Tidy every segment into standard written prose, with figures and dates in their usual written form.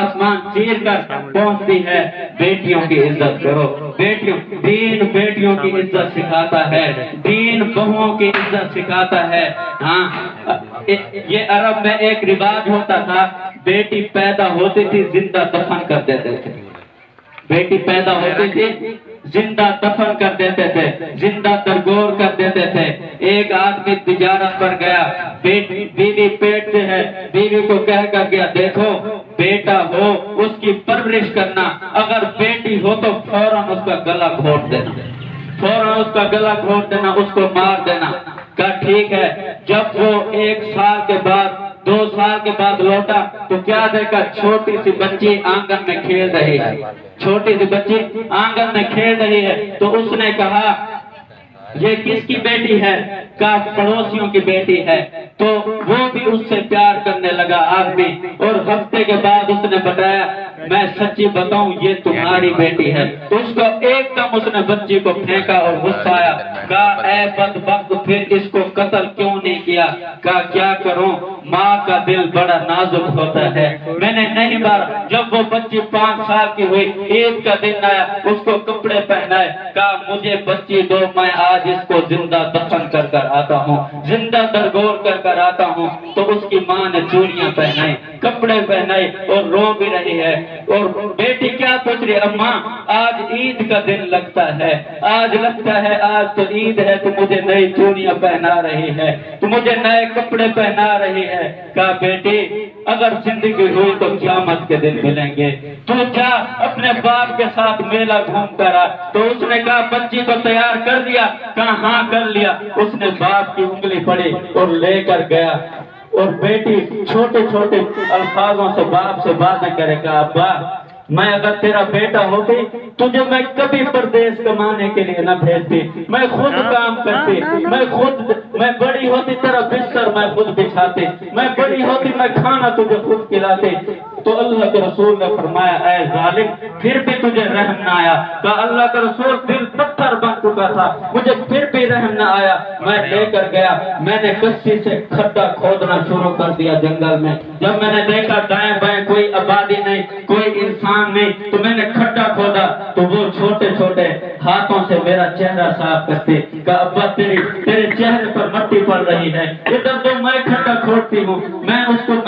آسمان چیر کر پہنچتی ہے۔ بیٹیوں کی عزت کرو، بیٹیوں، دین بیٹیوں کی عزت سکھاتا ہے، دین بہوؤں کی عزت سکھاتا ہے۔ ہاں، یہ عرب میں ایک رواج ہوتا تھا، بیٹی پیدا ہوتی تھی زندہ دفن کر دیتے تھے، بیٹی پیدا ہوتی تھی زندہ دفن کر دیتے تھے، زندہ درگور کر دیتے تھے۔ ایک آدمی تجارت پر گیا، بیوی پیٹ سے ہے، بیوی کو کہہ کر گیا دیکھو بیٹا ہو اس کی پرورش کرنا، اگر بیٹی ہو تو فوراً اس کا گلا گھونٹ دینا، فوراً اس کا گلا گھونٹ دینا، اس کو مار دینا۔ کہا ٹھیک ہے۔ جب وہ 1 سال کے بعد 2 سال کے بعد لوٹا تو کیا دیکھا، چھوٹی سی بچی آنگن میں کھیل رہی ہے، چھوٹی سی بچی آنگن میں کھیل رہی ہے۔ تو اس نے کہا یہ کس کی بیٹی ہے؟ کہا پڑوسیوں کی بیٹی ہے۔ تو وہ بھی اس سے پیار کرنے لگا آدمی، اور ہفتے کے بعد اس نے بتایا میں سچی بتاؤں یہ تمہاری بیٹی ہے۔ تو اس کو ایک دم اس نے بچی کو پھینکا اور غصہ آیا، کہا اے بدبخت پھر اس کو قتل کیوں نہیں کیا؟ کہا کیا کروں، ماں کا دل بڑا نازک ہوتا ہے، میں نے نہیں مارا۔ جب وہ بچی 5 سال کی ہوئی، عید کا دن آیا، اس کو کپڑے پہنائے، کہا مجھے بچی دو، میں آج اس کو زندہ دفن کر کر آتا ہوں، زندہ درگور کر کر آتا ہوں۔ تو اس کی ماں نے چوڑیاں پہنائی، کپڑے پہنائے اور رو بھی رہی ہے، اور بیٹی کیا پوچھ رہی ہے، اماں آج عید کا دن لگتا ہے، آج لگتا ہے آج تو عید ہے، تو مجھے نئی چوڑیاں پہنا رہی ہے، تو مجھے نئے کپڑے پہنا رہی ہے۔ کہا بیٹی اگر زندگی ہوئی تو قیامت کے دن ملیں گے، تو جا اپنے باپ کے ساتھ میلہ گھوم کر آ۔ تو اس نے کہا بچی کو تیار کر دیا؟ کہا ہاں کر لیا۔ اس نے باپ کی انگلی پڑی اور لے کر گیا، اور بیٹی چھوٹے چھوٹے الفاظوں سے باپ سے باتیں کرے گا، ابا میں اگر تیرا بیٹا ہوتی تجھے میں کبھی پردیس کمانے کے لیے نہ بھیجتی، میں خود کام کرتی، میں بڑی ہوتی تیرا بستر میں خود بچھاتی، میں بڑی ہوتی میں کھانا تجھے خود کھلاتی۔ تو اللہ کے رسول نے فرمایا اے ظالم پھر بھی تجھے رحم نہ آیا؟ کہا اللہ کا رسول دل پتھر بن چکا تھا، مجھے پھر بھی رحم نہ آیا۔ میں لے کر گیا، میں نے کشتی سے کھڈا کھودنا شروع کر دیا جنگل میں۔ جب میں نے دیکھا دائیں بائیں کوئی آبادی نہیں، کوئی انسان نہیں، تو میں نے کھڈا کھودا تو وہ چھوٹے چھوٹے ہاتھوں سے میرا چہرہ صاف کرتے۔ کہا ابا تیرے چہرے پر مٹی پڑ رہی ہے، ادھر تو میں کھڈا کھودتی ہوں۔ میں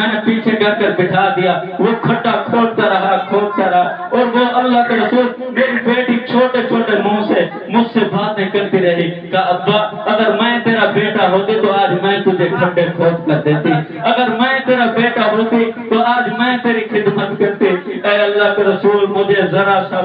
نے پیچھے کر کر بٹھا دیا، وہ کھڈا کھودتا رہا، اور وہ اللہ کے رسول میری بیٹی چھوٹے چھوٹے منہ سے مجھ سے باتیں کرتی رہی۔ کہا ابا اگر میں تیرا بیٹا ہوتی تو آج میں تجھے کھڈے کھود کر دیتی، اگر میں تیرا بیٹا ہوتی تو آج میں تیری خدمت کرتی۔ اے اللہ کے رسول مجھے ذرا سا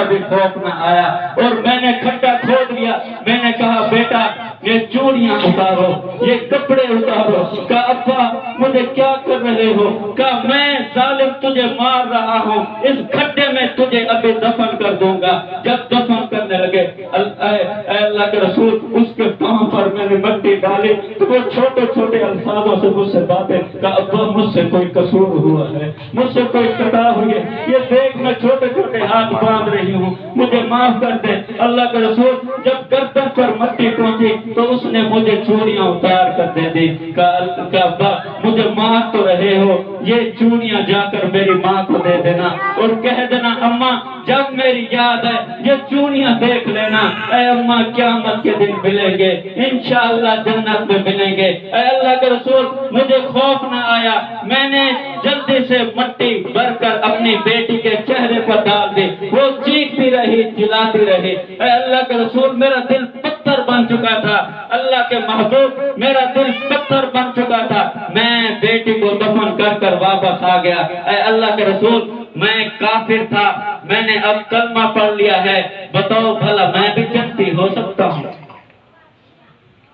بھی خوف نہ آیا، اور میں نے کھڈا کھود لیا۔ میں نے کہا بیٹا یہ چوڑیاں اتارو، یہ کپڑے اتارو۔ کہا ابا مجھے کیا کر رہے ہو؟ کہا میں ظالم تجھے مار رہا ہوں، اس کھڈے میں تجھے ابھی دفن کر دوں گا۔ جب دفن کرنے لگے اے اللہ کے رسول اس کے پاؤں پر میں نے مٹی ڈالی تو وہ چھوٹے چھوٹے الفاظوں سے مجھ سے باتیں، کہا ابا مجھ سے کوئی قصور ہوا ہے، مجھ سے کوئی خطا ہوئی ہے، یہ دیکھ میں چھوٹے چھوٹے ہاتھ باندھ رہی ہوں، مجھے معاف کر دے۔ اللہ کے رسول جب گردن پر مٹی پہنچی تو اس نے مجھے چوڑیاں اتار کر دے دی۔ کہا ابا مجھے مار تو رہے ہو، یہ چوڑیاں جا کر میری ماں کو دے دینا اور کہہ دینا اماں جب میری یاد ہے یہ چوڑیاں دیکھ لینا، اے اماں قیامت کے دن ملیں گے، انشاءاللہ جنت میں ملیں گے۔ اے اللہ کے رسول مجھے خوف نہ آیا، میں نے جلدی سے مٹی بھر کر اپنی بیٹی کے چہرے پر ڈال دی، وہ چیختی رہی چلاتی رہی۔ اے اللہ کے رسول میرا دل پتھر بن چکا تھا، اللہ کے محبوب میرا دل پتھر بن چکا تھا۔ میں بیٹی کو دفن کر کر واپس آ گیا۔ اے اللہ کے رسول میں کافر تھا، میں نے اب کلمہ پڑھ لیا ہے، بتاؤ بھلا میں بھی جنتی ہو سکتا ہوں؟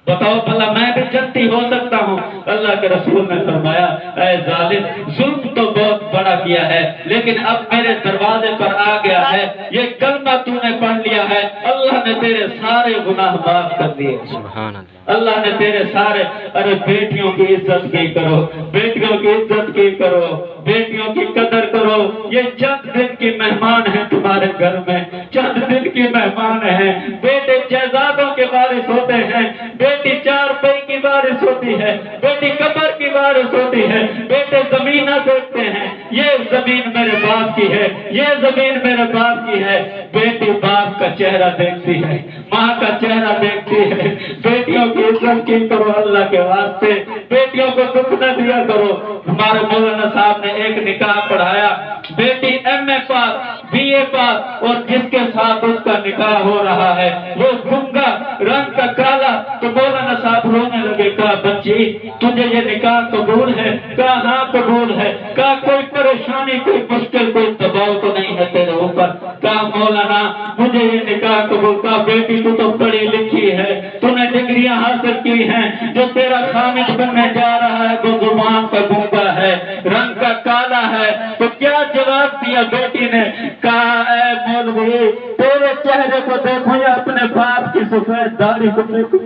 بتاؤ بھلا میں بھی جنتی ہو سکتا ہوں؟ اللہ کے رسول نے فرمایا اے ظالم ظلم تو بہت بڑا کیا ہے، لیکن اب میرے دروازے پر آ گیا ہے، یہ کلمہ تو نے پڑھ لیا ہے، اللہ نے تیرے سارے گناہ معاف کر دیے۔ سبحان اللہ، اللہ نے تیرے سارے۔ ارے بیٹیوں کی عزت کی کرو، بیٹیوں کی عزت کی کرو، بیٹیوں کی قدر کرو۔ یہ چند دن کی مہمان ہیں تمہارے گھر میں، چند دن کی مہمان ہیں۔ بیٹے جائیدادوں کے وارث ہوتے ہیں، بیٹی چارپائی کی وارث ہوتی ہے، بیٹی قبر کی وارث ہوتی ہے، بیٹے زمینہ دیکھتے ہیں۔ یہ زمین میرے باپ کی ہے، یہ زمین میرے باپ کی ہے۔ بیٹی باپ کا چہرہ دیکھتی ہے، ماں کا چہرہ دیکھتی ہے۔ بیٹیوں کی عزت کی کرو اللہ کے واسطے، بیٹیوں کو دکھ نہ دیا کرو۔ ہمارے مولانا صاحب نے ایک نکاح پڑھایا، بیٹی ایم اے پاس، بی اے پاس، اور جس کے ساتھ اس کا نکاح ہو رہا ہے وہ گنگا، رنگ کا کالا۔ تو مولانا صاحب رونے لگے، کہا بچی تجھے یہ نکاح قبول ہے؟ کہا ہاں قبول ہے۔ کہا کوئی پریشانی، کوئی مشکل، کوئی دباؤ تو نہیں ہے تیرے اوپر؟ کہا مولانا مجھے یہ نکاح قبول۔ کہا بیٹی تو پڑھی لکھی ہے، تو نے ڈگریاں حاصل کی ہیں، جو تیرا خامد بننے جا رہا ہے وہ زبان کا گنگا ہے، رنگ کا کالا ہے۔ تو کیا جواب دیا بیٹی نے؟ کہا اے مولوی تیرے چہرے کو دیکھو یا اپنے باپ کی سفید داڑھی کو دیکھو؟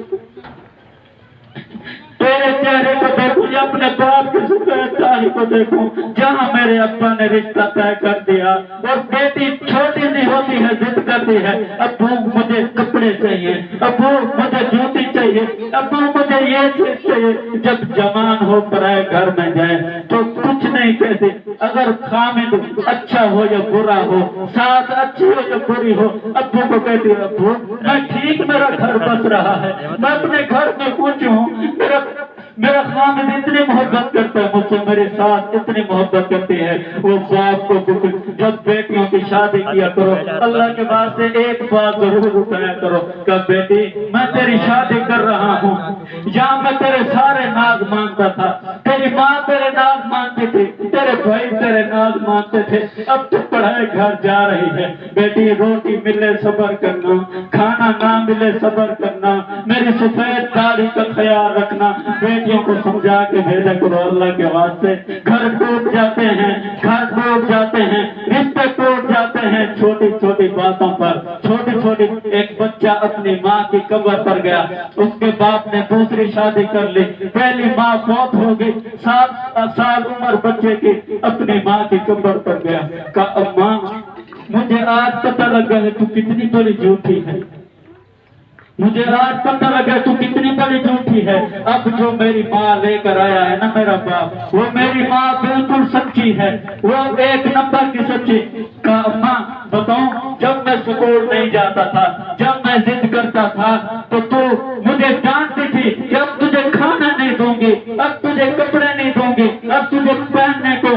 تیرے چہرے کو دیکھو یا اپنے باپ کی سفید داڑھی کو دیکھو؟ جہاں میرے ابا نے رشتہ طے کر دیا، اور بیٹی چھوٹی سی ہوتی ہے ضد کرتی ہے، ابو مجھے کپڑے چاہیے، ابو مجھے جوتی چاہیے، ابو مجھے یہ چیز چاہیے۔ جب جوان ہو پرائے گھر میں جائے تو کچھ نہیں کہتے، اگر خامد اچھا ہو یا برا ہو، ساس اچھی ہو یا بری ہو، ابو کو کہتی ہے ابو میں ٹھیک، میرا گھر بس رہا ہے، میں اپنے گھر میں خوش ہوں، میرا خامد اتنی محبت کرتا ہے مجھ سے، میری ساس اتنی محبت کرتی ہے۔ وہ باپ کو جب بیٹیوں کی شادی کیا کرو اللہ کے واسطے ایک بات ضرور بتایا کرو کہ بیٹی میں تیری شادی کر رہا ہوں، جہاں میں تیرے سارے ناز مانتا تھا، تیری ماں تیرے ناز مانتی تھی، تیرے بھائی تیرے ناز مانتے تھے، اب تو پڑھائی گھر جا رہی ہے، بیٹی روٹی ملے صبر کرنا، کھانا نہ ملے صبر کرنا، میری سفید داڑھی کا خیال رکھنا۔ بیٹیوں کو سمجھا کے بھیجا کرو اللہ کے واسطے۔ گھر ٹوٹ جاتے ہیں، گھر ٹوٹ جاتے ہیں، رشتے ٹوٹ جاتے ہیں چھوٹی چھوٹی باتوں پر۔ چھوٹی چھوٹی ایک بچہ اپنی ماں کی قبر پر گیا، اس کے باپ نے دوسری شادی کر لی، پہلی ماں فوت ہو گئی، 7 سال عمر بچے کی، اپنی ماں کی قبر پر گیا، کہا اماں مجھے آج پتہ لگا ہے تو کتنی بڑی جھوٹی ہے، مجھے آج پتہ لگا تو کتنی بڑی جھوٹی ہے۔ اب جو میری ماں لے کر آیا ہے نا میرا باپ، وہ میری ماں بالکل سچی ہے، وہ 1 نمبر کی سچی۔ کہا اماں بتاؤں جب میں سکول نہیں جاتا تھا، جب میں ضد کرتا تھا تو مجھے ڈانٹتی تھی کہ اب تجھے کھانا نہیں دوں گی، اب تجھے کپڑے نہیں دوں گی، اب تجھے پہننے کو،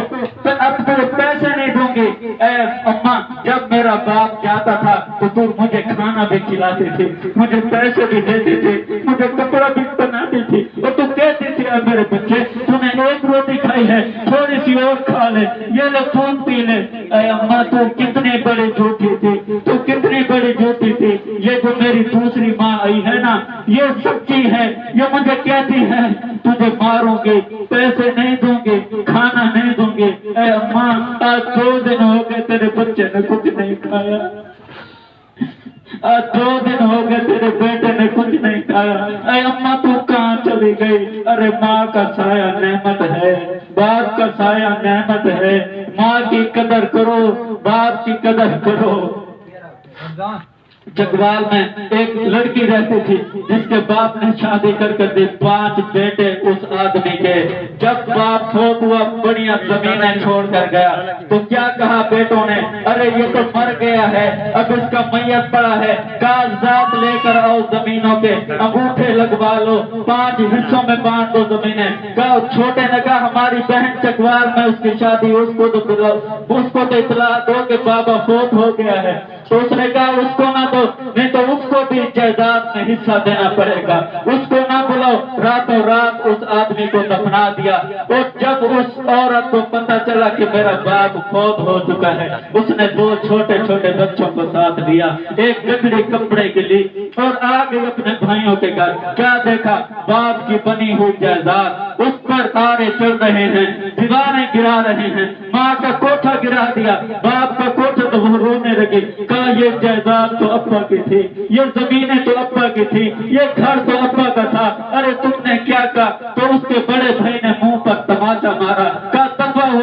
اب تجھے پیسے نہیں دوں گی۔ اے اماں جب میرا باپ جاتا تھا تو مجھے کھانا بھی کھلاتی تھی، مجھے پیسے بھی دیتی تھی، مجھے کپڑا بھی پہناتی تھی، اور تو کہتی تھی اے میرے بچے تو نے 1 روٹی کھائی ہے، تھوڑی سی اور کھا لے، یہ لے دودھ پی لے۔ اے اماں تو کتنی بڑی جھوٹی تھی، تو کتنی بڑی جھوٹی تھی۔ یہ جو میری دوسری ماں آئی ہے نا یہ سچی ہے، یہ مجھے کہتی ہے تجھے ماروں گی، پیسے نہیں دوں گی، کھانا نہیں دوں گی۔ اے اماں آج 2 دن ہو گئے تیرے بچے نے کچھ نہیں کھایا، آج 2 دن ہو گئے تیرے بیٹے نے کچھ نہیں کھایا۔ اے اماں تو کہاں چلی گئی؟ ارے ماں کا سایہ نعمت ہے، باپ کا سایہ نعمت ہے، ماں کی قدر کرو، باپ کی قدر کرو۔ چکوال میں ایک لڑکی رہتی تھی جس کے باپ نے شادی کر دی، 5 بیٹے اس آدمی کے۔ جب باپ فوت ہوا بڑیاں زمینیں چھوڑ کر گیا تو کیا کہا بیٹوں نے؟ ارے یہ تو مر گیا ہے، اب اس کا میت پڑا ہے، کاغذات لے کر آؤ، زمینوں کے انگوٹھے لگوا لو، 5 حصوں میں بانٹ دو زمینیں۔ کہا چھوٹے نے کہا ہماری بہن چکوال میں اس کی شادی، اس کو تو اطلاع دو کہ بابا فوت ہو گیا ہے۔ تو اس نے کہا اس کو نہ دو، نہیں تو اس کو بھی جائیداد میں حصہ دینا پڑے گا، اس کو نہ بلاؤ۔ راتوں رات اس آدمی کو دفنا دیا، اور جب اس عورت کو پتہ چلا کہ میرا باپ فوت ہو چکا ہے، اس نے 2 چھوٹے چھوٹے بچوں کو ساتھ لیا، ایک گٹڑی کپڑے کے لیے، اور آگے اپنے بھائیوں کے گھر۔ کیا دیکھا؟ باپ کی بنی ہوئی جائیداد، اس پر تارے چل رہے ہیں، دیواریں گرا رہے ہیں، ماں کا کوٹھا گرا دیا، باپ کا کوٹھا تو وہ رونے لگے۔ کہا یہ جائیداد تو ابا کی تھی، یہ زمینیں تو ابا کی تھی، یہ گھر تو ابا کا تھا، ارے تم نے کیا کہا؟ تو اس کے بڑے بھائی نے منہ پر تماچا مارا، کہا دفع ہو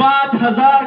5000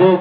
2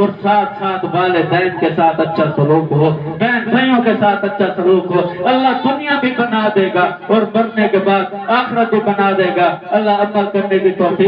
اور ساتھ ساتھ والدین کے ساتھ اچھا سلوک ہو، بہن بھائیوں کے ساتھ اچھا سلوک ہو، اللہ دنیا بھی بنا دے گا اور مرنے کے بعد آخرت بھی بنا دے گا۔ اللہ عمل کرنے کی توفیق